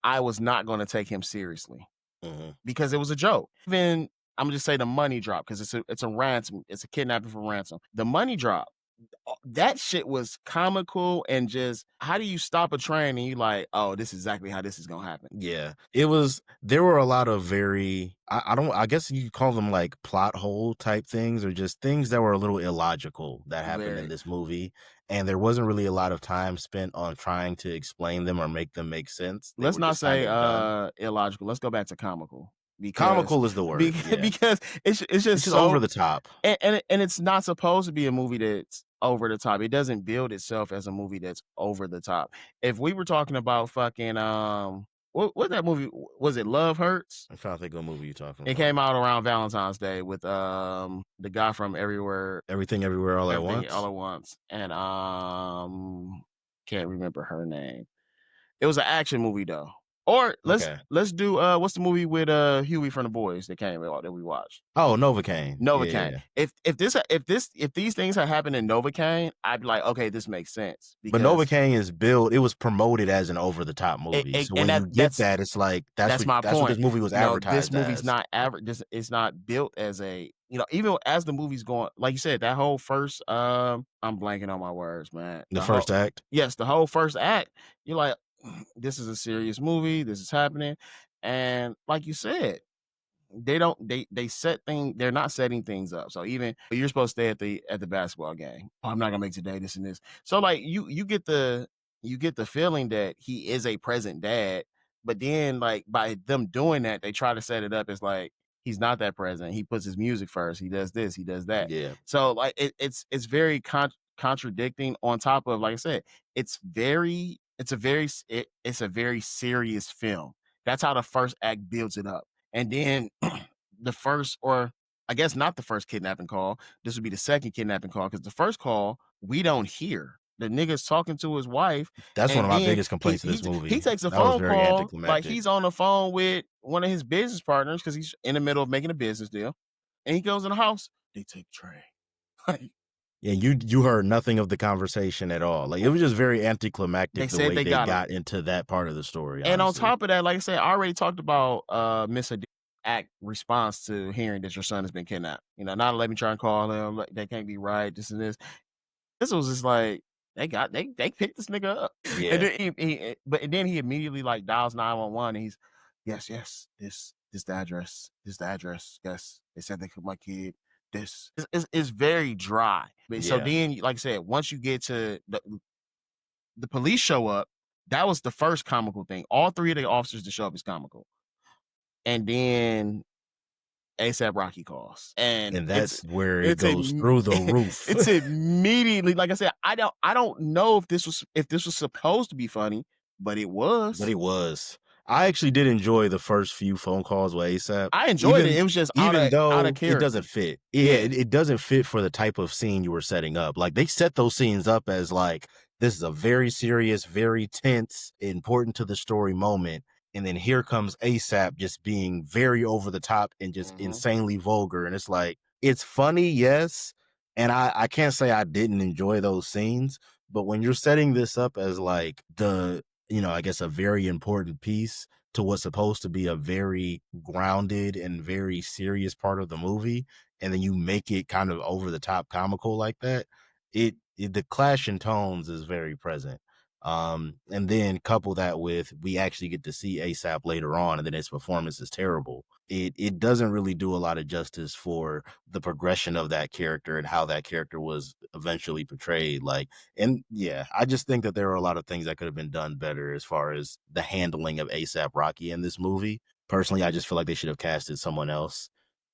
I was not going to take him seriously, Mhm. because it was a joke. Even I'm gonna just say the money drop, because it's a ransom, it's a kidnapping for ransom. The money drop, that shit was comical, and just how do you stop a train and you like, oh, this is exactly how this is gonna happen. Yeah. There were a lot of very, I don't, I guess you call them like plot hole type things or just things that were a little illogical that happened in Very. this movie. And there wasn't really a lot of time spent on trying to explain them or make them make sense. They Let's were not just kind say of done. illogical. Let's go back to comical, because Comical is the word. Yeah. because it's It's just just over so, the top. and it's not supposed to be a movie that's over the top. It doesn't build itself as a movie that's over the top. If we were talking about fucking what that movie was, it Love Hurts? I'm trying to think what movie you're talking It about. came out around Valentine's Day with the guy from Everything Everywhere All at Everything All Once. at Once, and can't remember her name. It was an action movie though. Or Okay. let's do what's the movie with Huey from The Boys that came out that we watched? Oh, Novocaine. Yeah, yeah, Novocaine. yeah. If these things had happened in Novocaine, I'd be like, okay, this makes sense, But because Novocaine is built, it was promoted as an over the top movie. So and when you get that's that, it's like that's my that's what this point. movie was This advertised movie's as. not average. This it's not built as a, even as the movie's going, like you said, that whole first I'm blanking on my words, man. The first act. Yes, the whole first act, you're like, this is a serious movie. This is happening. And like you said, they don't they set things, they're not setting things up. So even you're supposed to stay at the basketball game. Oh, I'm not gonna make today, this and this. So like you get the feeling that he is a present dad, but then like by them doing that, they try to set it up as like he's not that present. He puts his music first. He does this, he does that. Yeah. So like it's very contradicting, on top of, like I said, it's a very serious film. That's how the first act builds it up. And then the first, or I guess not the first kidnapping call, this would be the second kidnapping call, because the first call we don't hear. The nigga's talking to his wife, That's one and of my then biggest complaints of this he movie. takes a That was phone very call like anticlimactic. he's on the phone with one of his business partners, because he's in the middle of making a business deal, and he goes in the house. They take Trey. Like, Yeah, you heard nothing of the conversation at all. Like, it was just very they anticlimactic the said way they they got him. got into that part of the story, And on honestly. top of that, like I said, I already talked about Miss Hadid's act response to hearing that your son has been kidnapped. Not let me try and call him. Like, that can't be right. This and this. This was just like they picked this nigga up, and Yeah. then but then he immediately like dials 911, and he's, yes, this the address, yes, they said they took my kid. This is very dry. But so Yeah. then, like I said, once you get to the police show up, that was the first comical thing. All three of the officers to show up is comical, and then ASAP Rocky calls, and And that's where it it's a goes through the roof. it's immediately, like I said, I don't know if this was supposed to be funny, but it But was. it was. I actually did enjoy the first few phone calls with ASAP, I enjoyed it. even It was just even out of though it doesn't character. fit. Yeah, it doesn't fit for the type of scene you were setting up. Like they set those scenes up as like this is a very serious, very tense, important to the story moment. And then here comes ASAP just being very over the top and just insanely vulgar. And it's like, it's funny, yes. And I can't say I didn't enjoy those scenes, but when you're setting this up as like I guess a very important piece to what's supposed to be a very grounded and very serious part of the movie, and then you make it kind of over the top comical like that, the clash in tones is very present. And then couple that with we actually get to see ASAP later on, and then his performance is terrible. It doesn't really do a lot of justice for the progression of that character and how that character was eventually portrayed. Like, and yeah, I just think that there are a lot of things that could have been done better as far as the handling of ASAP Rocky in this movie. Personally, I just feel like they should have casted someone else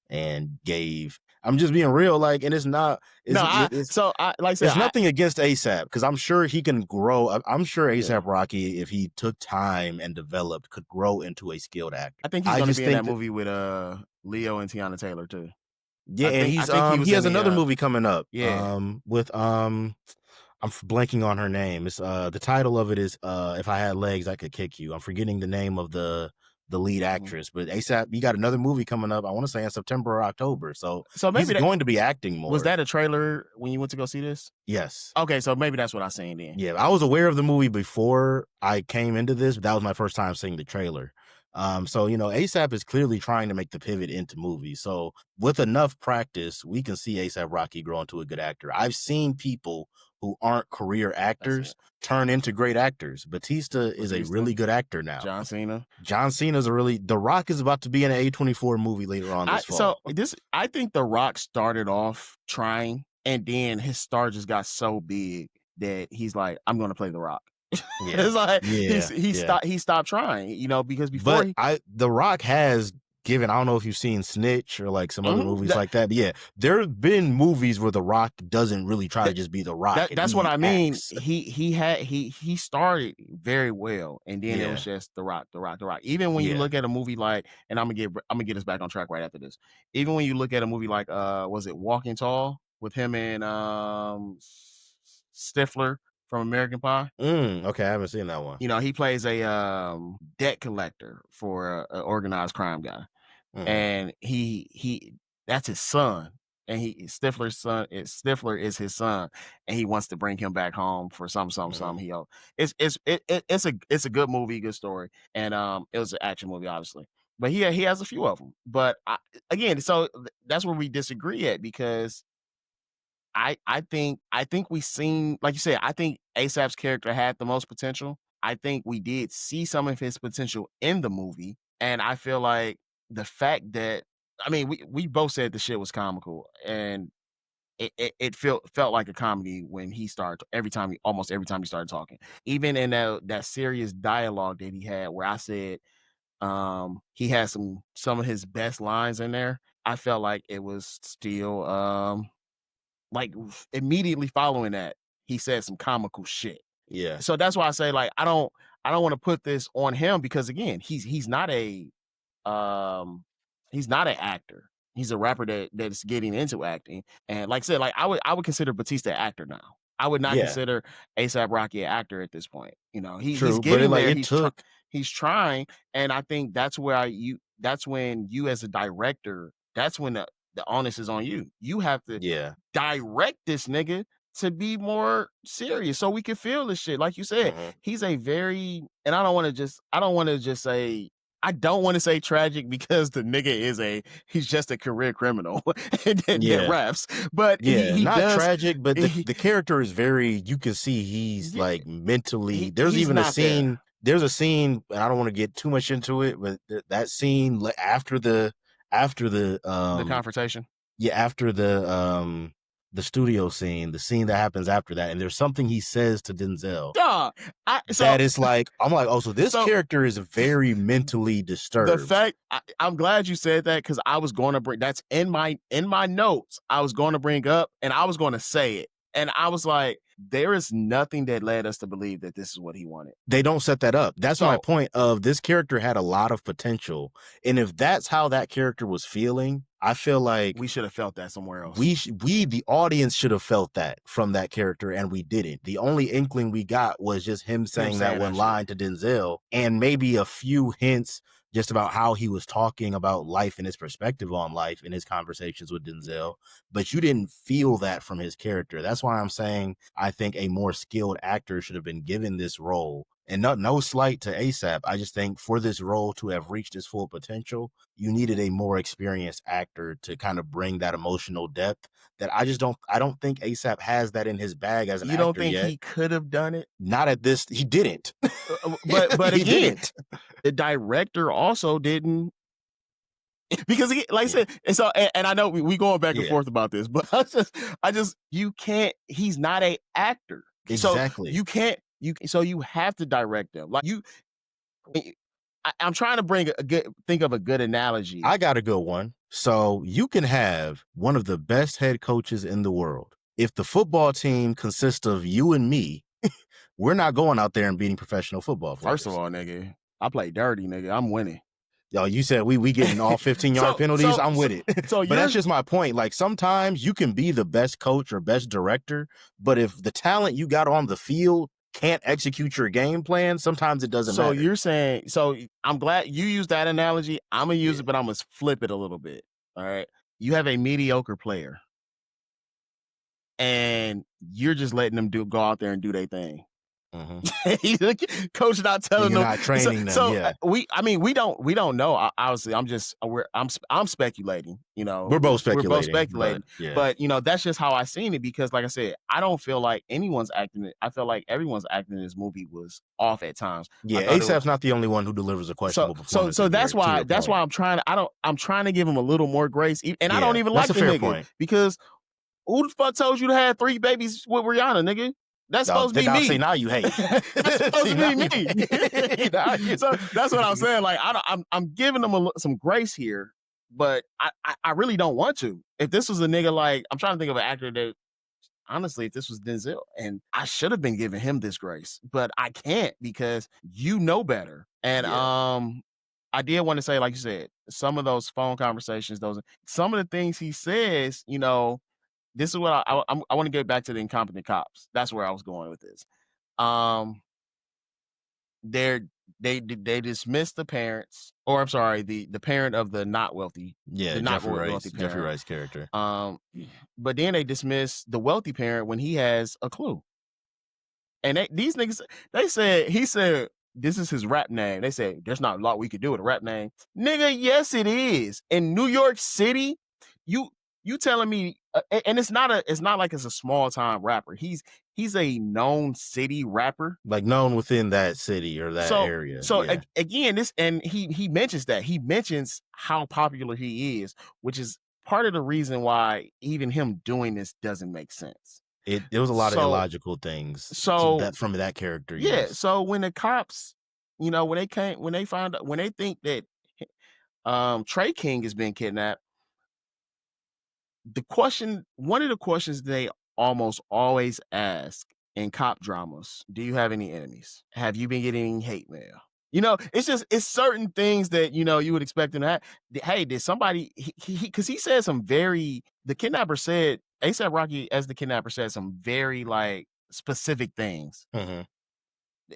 and gave. I'm just being real, like, and it's not. No, I like I said, It's nothing against ASAP because I'm sure he can grow. I'm sure ASAP Yeah. Rocky, if he took time and developed, could grow into a skilled actor. I think he's I going to just be in that think that, movie with Leo and Tiana Taylor too. yeah, and I think he was he in has another the movie coming up yeah. with blanking on her name. It's the title of it is If I Had Legs I Could Kick You. I'm forgetting the name of the lead actress, but ASAP, you got another movie coming up. I want to say in September or October. So he's Maybe going to be acting was more. that a trailer when you went to go see this? Yes. Okay, so maybe that's what I seen then. Yeah, I was aware of the movie before I came into this, but that was my first time seeing the trailer. So ASAP is clearly trying to make the pivot into movies. So with enough practice, we can see ASAP Rocky grow into a good actor. I've seen people who aren't career actors turn into great actors. Batista is a really good actor now. John Cena. John Cena's The Rock is about to be in an A24 movie later on this fall. I think The Rock started off trying, and then his star just got so big that he's like, I'm going to play The Rock. Yeah. It's like Yeah. he stopped trying, because before The Rock has given, I don't know if you've seen Snitch or like some other movies like that, but yeah, there have been movies where The Rock doesn't really try to just be The Rock. That's what I mean. Acts. He started very well, and then it was just The Rock. Even when you look at a movie like, and I'm gonna get us back on track right after this. Even when you look at a movie like was it Walking Tall with him and Stifler from American Pie? Okay, I haven't seen that one. He plays a debt collector for an organized crime guy, and he that's his son, and Stifler is his son, and he wants to bring him back home for some. It's a good movie, good story, and it was an action movie, obviously, but he has a few of them. But again, so that's where we disagree at, because I think we seen, like you said, I think ASAP's character had the most potential. I think we did see some of his potential in the movie, and I feel like the fact that, I mean, we both said the shit was comical, and it felt like a comedy when he started, almost every time he started talking. Even in that serious dialogue that he had, where I said he had some of his best lines in there. I felt like it was still like immediately following that, he said some comical shit. Yeah. So that's why I say, like, I don't want to put this on him, because again, he's not um an actor. He's a rapper that's getting into acting. And like I said, like I would consider Batista an actor now. I would not consider ASAP Rocky an actor at this point. He's True, but getting there. it took. He's trying, and I think that's where that's when you, as a director, that's when the onus is on you. You have to direct this nigga to be more serious, so we can feel this shit. Like you said, he's a very, and I don't want to say tragic, because the nigga he's just a career criminal that raps. But he not does, tragic, but the character is very, you can see he's like mentally, there's he's even a not scene, there. there's a scene, and I don't want to get too much into it, but that scene after the confrontation. Yeah, after the studio scene, the scene that happens after that, and there's something he says to Denzel. That is like, I'm like, oh, so this character is very mentally disturbed. The fact, I'm glad you said that, because I was going to bring, that's in my notes. I was going to bring up, and I was going to say it, and I was like, there is nothing that led us to believe that this is what he wanted. They don't set that up. That's my So point of this character had a lot of potential, and if that's how that character was feeling, I feel like we should have felt that somewhere else. we the audience should have felt that from that character, and we didn't. The only inkling we got was just him saying that one line to Denzel, and maybe a few hints just about how he was talking about life and his perspective on life in his conversations with Denzel, but you didn't feel that from his character. That's why I'm saying I think a more skilled actor should have been given this role. And no slight to ASAP. I just think for this role to have reached its full potential, you needed a more experienced actor to kind of bring that emotional depth that I don't think ASAP has that in his bag as an You actor don't think yet. he could have done it? Not at this, he didn't. But He again, didn't. the director also didn't, because he, like I said, and so and I know we going back and forth about this, but I just you can't. He's not a actor, Exactly. so you can't. So you have to direct them. Like you, I'm trying to think of a good analogy. I got a good one. So you can have one of the best head coaches in the world. If the football team consists of you and me, we're not going out there and beating professional football players. First of all, nigga, I play dirty, nigga. I'm winning. Yo, you said we getting all 15-yard penalties. I'm with it. But that's just my point. Like sometimes you can be the best coach or best director, but if the talent you got on the field can't execute your game plan, sometimes it doesn't matter. So you're saying, so I'm glad you used that analogy. I'm gonna use it, but I'm gonna flip it a little bit. All right. You have a mediocre player and you're just letting them go out there and do their thing. Coach not telling them, not training them. So we don't know. Obviously, I'm speculating. You know, we're both speculating. But you know, that's just how I seen it, because, like I said, I don't feel like anyone's acting. I feel like everyone's acting in this movie was off at times. Yeah, ASAP's not the only one who delivers a questionable performance. So that's why I'm trying to give him a little more grace, and I don't even like the nigga because who the fuck told you to have 3 babies with Rihanna, nigga? That's supposed to be me. See, now you hate. That's supposed to be me. So that's what I'm saying. Like I'm giving them some grace here, but I really don't want to. If this was a nigga, like, I'm trying to think of an actor that, honestly, if this was Denzel, and I should have been giving him this grace, but I can't because you know better. And I did want to say, like you said, some of those phone conversations, some of the things he says, you know. This is what I want to get back to the incompetent cops. That's where I was going with this. They dismissed the parents, or I'm sorry, the parent of the not wealthy, the not wealthy parent. Jeffrey Wright's character. But then they dismissed the wealthy parent when he has a clue. And these niggas, he said this is his rap name. They said there's not a lot we could do with a rap name, nigga. Yes, it is. In New York City, you telling me, and it's not like it's a small time rapper. He's a known city rapper, like known within that city or that area. So again, this, and he mentions that. He mentions how popular he is, which is part of the reason why even him doing this doesn't make sense. It was a lot of illogical things. So from that character. Yeah. Yes. So when the cops, you know, when they think that Trey King has been kidnapped, one of the questions they almost always ask in cop dramas: do you have any enemies? Have you been getting hate mail? You know, it's certain things that, you know, you would expect them to have. Hey, did somebody, because he said some the kidnapper said, ASAP Rocky as the kidnapper said some very, like, specific things.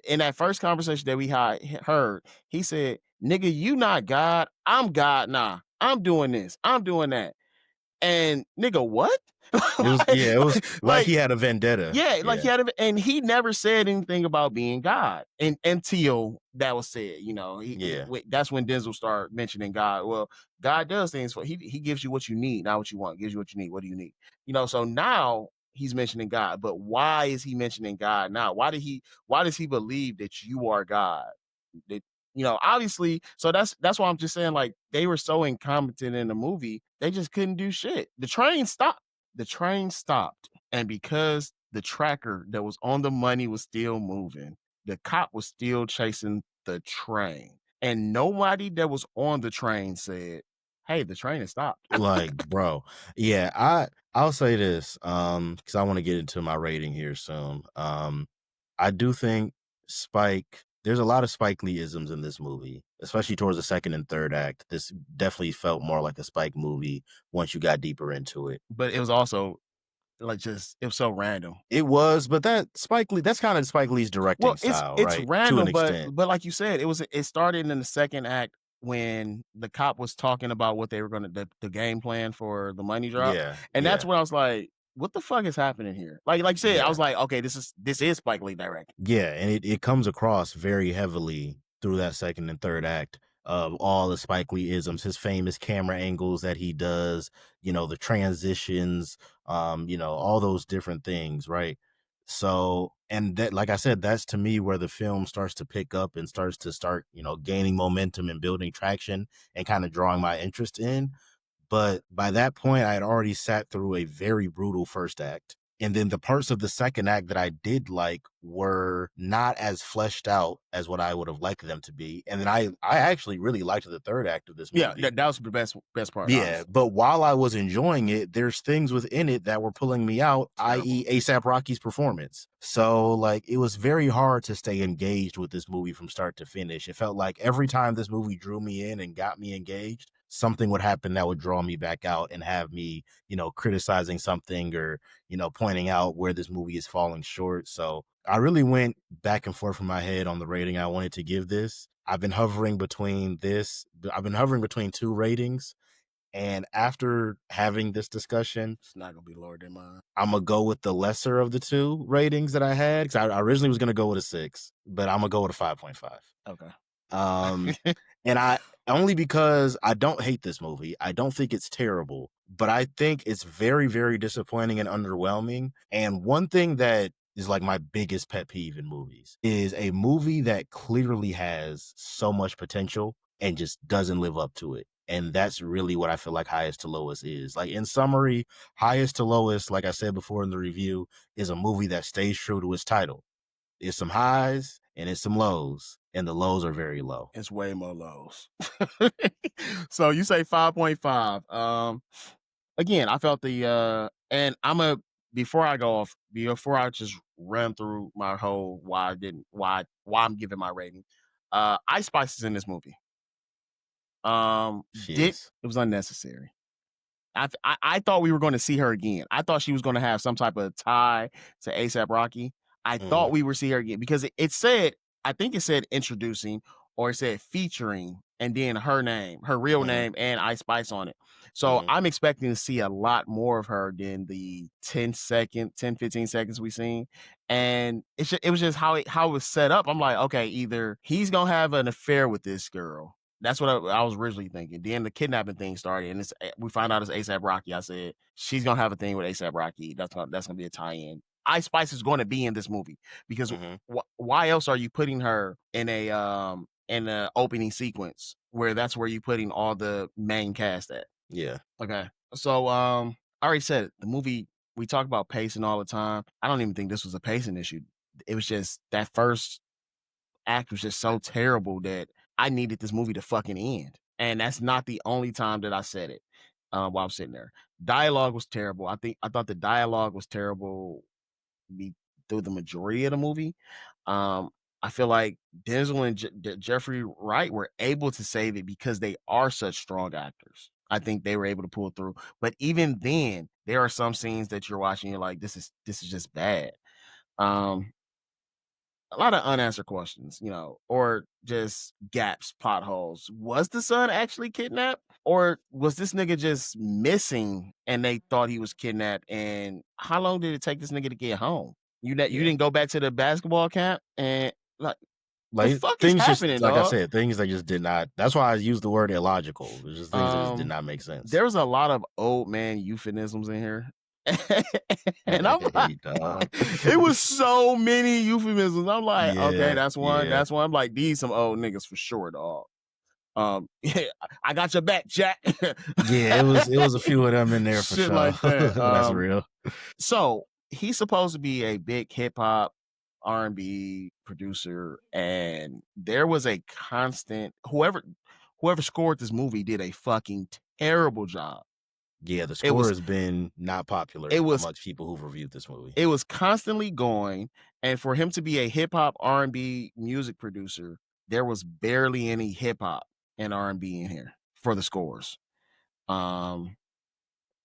In that first conversation that we heard, he said, nigga, you not God, I'm God. Nah, I'm doing this, I'm doing that. And nigga, what? It was like he had a vendetta. Yeah, like he had and he never said anything about being God, and until that was said. You know, that's when Denzel started mentioning God. Well, God does things for he gives you what you need, not what you want. Gives you what you need. What do you need? You know, so now he's mentioning God, but why is he mentioning God now? Why does he believe that you are God? That, you know, obviously, so that's why I'm just saying, like, they were so incompetent in the movie, they just couldn't do shit. The train stopped. And because the tracker that was on the money was still moving, the cop was still chasing the train. And nobody that was on the train said, hey, the train has stopped. Like, bro. Yeah, I'll say this, because I want to get into my rating here soon. I do think Spike. There's a lot of Spike Lee-isms in this movie, especially towards the second and third act. This definitely felt more like a Spike movie once you got deeper into it. But it was also like just it was so random. It was, but that's kind of Spike Lee's Well, directing style, it's right? To an random, extent. but like you said, it started in the second act when the cop was talking about what they were gonna the game plan for the money drop, Yeah, and that's yeah, when I was like, "What the fuck is happening here?" Like you said, I was yeah. like, "Okay, this is Spike Lee directing." Yeah, and it comes across very heavily through that second and third act of all the Spike Lee isms, his famous camera angles that he does, the transitions, all those different things, right? So, and that, like I said, that's to me where the film starts to pick up and gaining momentum and building traction and kind of drawing my interest in. But by that point, I had already sat through a very brutal first act. And then the parts of the second act that I did like were not as fleshed out as what I would have liked them to be. And then I actually really liked the third act of this Yeah, movie. that was the best part, Yeah, honestly. but while I was enjoying it, there's things within it that were pulling me out, Terrible. i.e., ASAP Rocky's performance. So, like, it was very hard to stay engaged with this movie from start to finish. It felt like every time this movie drew me in and got me engaged, something would happen that would draw me back out and have me, criticizing something or, pointing out where this movie is falling short. So, I really went back and forth in my head on the rating I wanted to give this. I've been hovering between two ratings, and after having this discussion, It's not gonna be lower than mine. I'm gonna go with the lesser of the two ratings that I had. Because I originally was gonna go with a 6, but I'm gonna go with a 5.5. Okay. Um, and I only because I don't hate this movie. I don't think it's terrible, but I think it's very, very disappointing and underwhelming. And one thing that is like my biggest pet peeve in movies is a movie that clearly has so much potential and just doesn't live up to it. And that's really what I feel like Highest to Lowest is. Like, in summary, Highest to Lowest, like I said before in the review, is a movie that stays true to its title. It's some highs and it's some lows, and the lows are very low. It's way more lows. So you say 5.5. Again, I felt and I'm a before I just run through my whole why I'm giving my rating. Ice Spice is in this movie. She Did is. It was unnecessary. I thought we were going to see her again. I thought she was going to have some type of tie to ASAP Rocky. I thought Mhm, we would see her again because it said, I think it said introducing or it said featuring and then her name, her real mhm, name and Ice Spice on it. So mhm. I'm expecting to see a lot more of her than the 10, 15 seconds we seen. And it was just how it was set up. I'm like, okay, either he's going to have an affair with this girl. That's what I was originally thinking. Then the kidnapping thing started, and we find out it's ASAP Rocky. I said she's gonna have a thing with ASAP Rocky. That's gonna be a tie-in. Ice Spice is going to be in this movie because Mhm. why else are you putting her in a opening sequence where that's where you putting all the main cast at? Yeah. Okay, so I already said it. The movie, we talk about pacing all the time. I don't even think this was a pacing issue. It was just that first act was just so terrible that I needed this movie to fucking end. And that's not the only time that I said it while I'm sitting there. Dialogue was terrible. I thought the dialogue was terrible be, through the majority of the movie. Um, I feel like Denzel and Jeffrey Wright were able to save it because they are such strong actors. I think they were able to pull through. But even then, there are some scenes that you're watching, you're like, this is just bad. Um, a lot of unanswered questions, or just gaps, potholes. Was the son actually kidnapped? Or was this nigga just missing and they thought he was kidnapped? And how long did it take this nigga to get home? You Yeah. didn't go back to the basketball camp and like the Like, fuck is things just happening, like I dog? said, things that just did not that's why I used the word illogical. It's just things that just did Um, not make sense. there was a lot of old man euphemisms in here. And I'm like, Hey, dog. it was so many euphemisms. I'm like, okay, Yeah, that's one. yeah. That's one. I'm like, these some old niggas for sure, dog. Yeah, I got your back, Jack. Yeah, it was a few of them in there for Shit sure. like that. That's real. So he's supposed to be a big hip hop R&B producer, and there was a constant whoever scored this movie did a fucking terrible job. Yeah, the It score was has been not it popular was amongst people who've reviewed this movie. it was constantly going, and for him to be a hip hop R&B music producer, there was barely any hip hop and R&B in here for the scores. Um,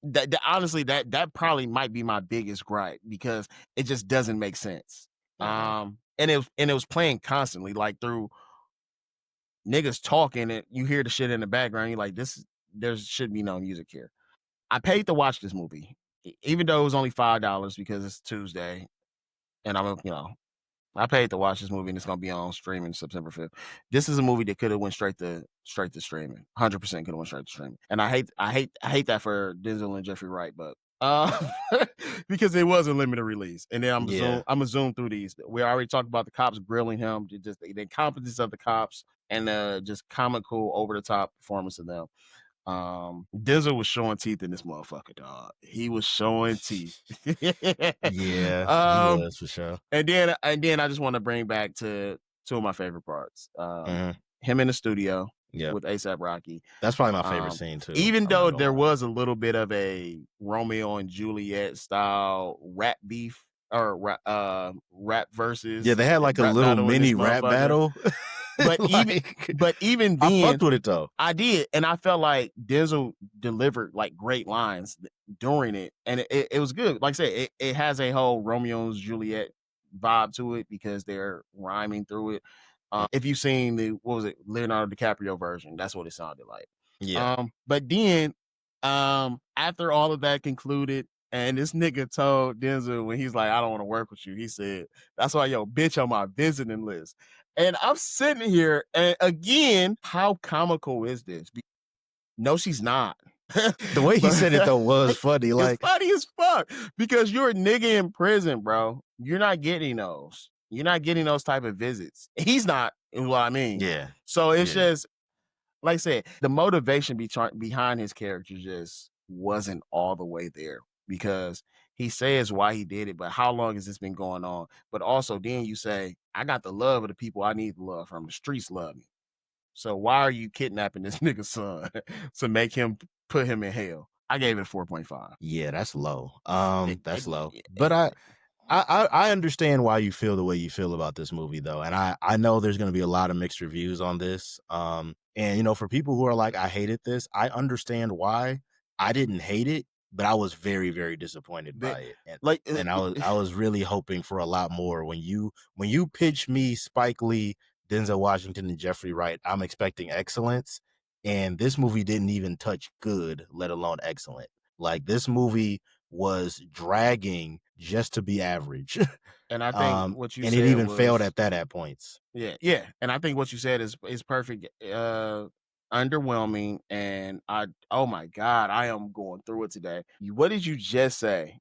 that honestly, that probably might be my biggest gripe because it just doesn't make sense. Uh-huh. And it was playing constantly, like through niggas talking, and you hear the shit in the background. You're like, there should be no music here. I paid to watch this movie, even though it was only $5 because it's Tuesday, and I paid to watch this movie, and it's gonna be on streaming September 5th. This is a movie that could have went straight to streaming. 100% could have went straight to streaming. And I hate that for Denzel and Jeffrey Wright, but because it was a limited release. And then Yeah. I'm gonna zoom through these. We already talked about the cops grilling him, just the incompetence of the cops, and just comical over the top performance of them. Denzel was showing teeth in this motherfucker, dog. He was showing teeth. Yeah, he um, was for sure. and then I just want to bring back to two of my favorite parts. Mhm. Him in the studio Yep. with ASAP Rocky. That's probably my favorite Um, scene too, even I'm not though gonna there lie. was a little bit of a Romeo and Juliet style rap beef or rap Yeah, versus they had, like, a rap little battle in this mini rap motherfucker. battle. But even Like, but even I then, fucked with it though. I did, and I felt like Denzel delivered like great lines during it, and it was good. Like I said, it has a whole Romeo and Juliet vibe to it because they're rhyming through it. Mm, If you've seen the what was it Leonardo DiCaprio version, that's what it sounded like. yeah. But then after all of that concluded, and this nigga told Denzel when he's like, "I don't want to work with you," he said, "That's why yo bitch on my visiting list." And I'm sitting here, and again, how comical is this? No, she's not. The way he But said it though was funny, it's like funny as fuck because you're a nigga in prison, bro. You're not getting those. You're not getting those type of visits. He's not, is what I mean. yeah, So it's yeah. just like I said, the motivation behind his character just wasn't all the way there because he says why he did it, but how long has this been going on? But also, then you say, I got the love of the people I need the love from. The streets love me. So why are you kidnapping this nigga's son to make him put him in hell? I gave it a 4.5. Yeah, that's low. That's low. But It, I understand why you feel the way you feel about this movie though. And I know there's gonna be a lot of mixed reviews on this. And for people who are like, I hated this, I understand why. I didn't hate it, but I was very, very disappointed the, by it. And like, and I was really hoping for a lot more. When you pitch me Spike Lee, Denzel Washington, and Jeffrey Wright, I'm expecting excellence. And this movie didn't even touch good, let alone excellent. Like this movie was dragging just to be average. and I think what you And it said even failed was at that at points. yeah, and I think what you said is perfect. Underwhelming, and oh my god, I am going through it today. What did you just say?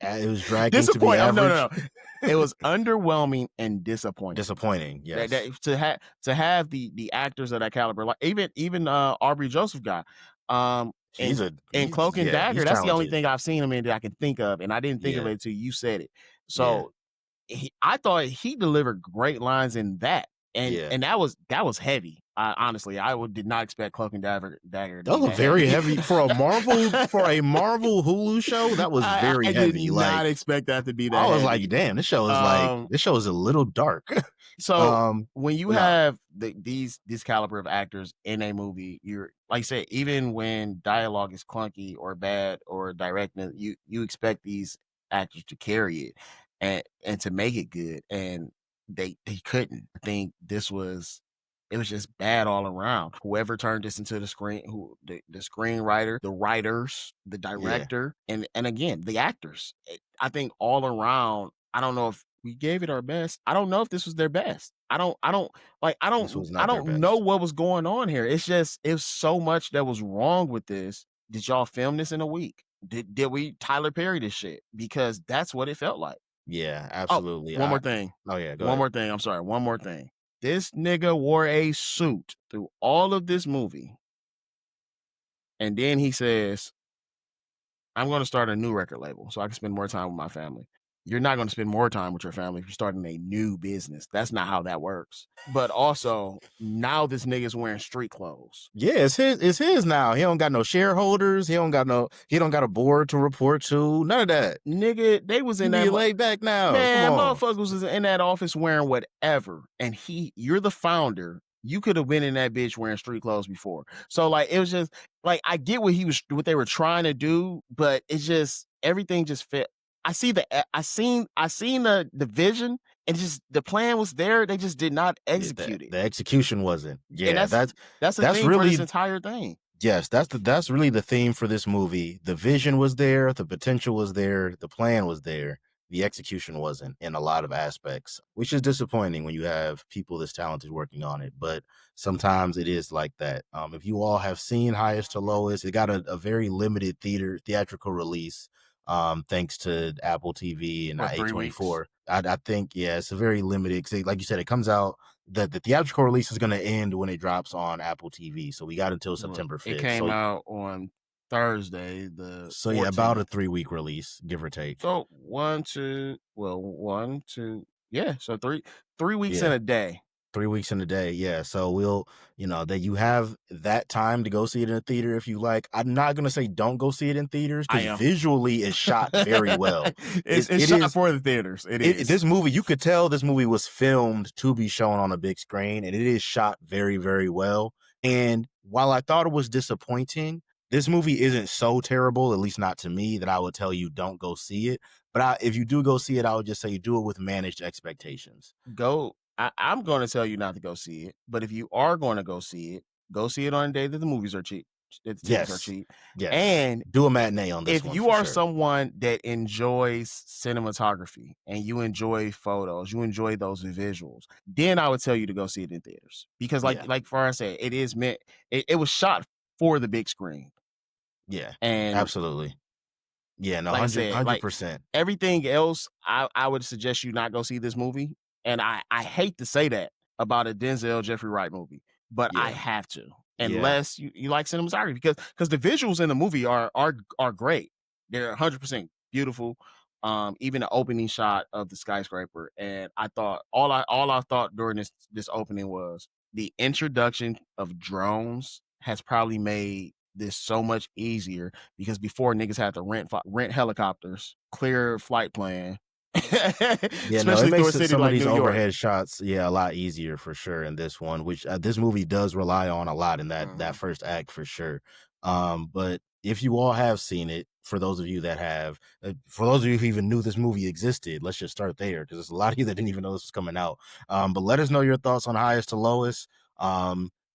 It was dragging to be Disappointing. No, average. no, no. It was underwhelming and disappointing. Disappointing, yes. To have the actors of that caliber, like even Aubrey Joseph guy, and Cloak and He's Dagger. That's the only talented. thing I've seen him in that I can think of, and I didn't think of Yeah, it until you said it. yeah, So I thought he delivered great lines in that, and yeah. and that was heavy. Honestly, did not expect Cloak and Dagger to That be was a that very heavy. heavy for a Marvel Hulu show. That was I very did heavy. not Like expect that to be I that was like, heavy. damn, Um, this show is a little dark. so um, when you no, have these caliber of actors in a movie, you're like I said, even when dialogue is clunky or bad or directing, you expect these actors to carry it and to make it good, and they couldn't. I think it was just bad all around. Whoever turned this into the screen, the screenwriter, the writers, the yeah, director, and again the actors. I think all around, I don't know if we gave it our best. I don't know if this was their best. I don't like this was I not their don't know best. what was going on here. It's so much that was wrong with this. Did y'all film this in a week? Did we Tyler Perry this shit? Because that's what it felt like. Yeah, Oh, absolutely. one more thing. Oh yeah, go One ahead. more thing. I'm sorry. One more thing. This nigga wore a suit through all of this movie. And then he says, I'm going to start a new record label so I can spend more time with my family. you're not gonna spend more time with your family if you're starting a new business. That's not how that works. But also, now this nigga's wearing street clothes. Yeah, it's his now. He don't got no shareholders. He don't got a board to report to. None of that. Nigga, they was He in be that laid back now. Come man, on. motherfuckers was in that office wearing whatever. And you're the founder. You could have been in that bitch wearing street clothes before. So like it was just like I get what they were trying to do, but it's just everything just fit. I seen the vision and just the plan was there. They just did not Yeah, execute it. the execution wasn't. And Yeah, that's the that's thing for this really entire thing. yes, that's really the theme for this movie. The vision was there, the potential was there, the plan was there. The execution wasn't in a lot of aspects, which is disappointing when you have people this talented working on it. But sometimes it is like that. If you all have seen Highest to Lowest, it got a very limited theatrical release, thanks to Apple TV and What, 3 weeks? A24. I think yeah, it's a very limited. 'Cause like you said, it comes out the theatrical release is going to end when it drops on Apple TV. So we got until Look, September it 5th. came out on Thursday, the So yeah, about a 14th. 3-week release, give or take. So 1, 2, well, 1, 2, yeah. So three weeks in Yeah. a day. 3 weeks in a day. Yeah. So that you have that time to go see it in a theater if you like. I'm not going to say don't go see it in theaters I because am. visually it's shot very well. It's It shot is for the theaters. It is. this movie, you could tell this movie was filmed to be shown on a big screen, and it is shot very, very well. And while I thought it was disappointing, this movie isn't so terrible, at least not to me, that I would tell you don't go see it. But if you do go see it, I would just say you do it with managed expectations. I'm going to tell you not to go see it, but if you are going to go see it on a day that the movies are cheap, that the tickets are Yes. cheap. Yes. And Do a matinee on this if one you for are sure. someone that enjoys cinematography and you enjoy photos, you enjoy those visuals, then I would tell you to go see it in theaters because, Yeah. like Farah said, it is meant. It was shot for the big screen, Yeah. and Absolutely. Yeah. No, like I 100, said, like 100%. everything else, I would suggest you not go see this movie. And I hate to say that about a Denzel Jeffrey Wright movie, but I Yeah. have to, Yeah. unless you like cinematography, because the visuals in the movie are great. They're 100% beautiful. Even the opening shot of the skyscraper, and I thought all I thought during this opening was the introduction of drones has probably made this so much easier because before niggas had to rent helicopters, clear flight plan, Yeah, no, it especially through a makes city some of like these New York. overhead shots, yeah, a lot easier for sure in this one, which this movie does rely on a lot in that Mhm. first act for sure. But if you all have seen it, for those of you that have, for those of you who even knew this movie existed, let's just start there because there's a lot of you that didn't even know this was coming out. But let us know your thoughts on Highest to Lowest.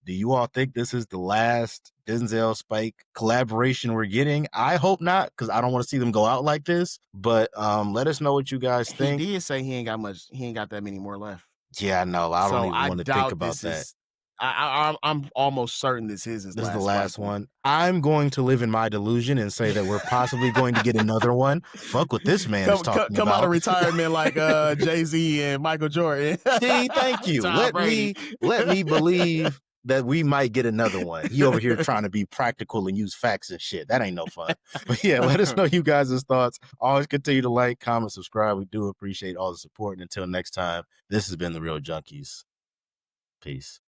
Do you all think this is the last Denzel Spike collaboration we're getting? I hope not, because I don't want to see them go out like this. But let us know what you guys He think. did say he ain't got much. He ain't got that many more left. Yeah, no, I don't So even I want to think doubt about this that. is. I'm almost certain this is his This is the last Spike last movie. one. I'm going to live in my delusion and say that we're possibly going to get another one. Fuck what this man is talking Come out of about. retirement like Jay-Z and Michael Jordan. See, thank you. Tom Brady. Let me believe that we might get another one. He over here trying to be practical and use facts and shit. That ain't no fun. But yeah, let us know you guys' thoughts. Always continue to like, comment, subscribe. We do appreciate all the support. And until next time, this has been the Real Junkies. Peace.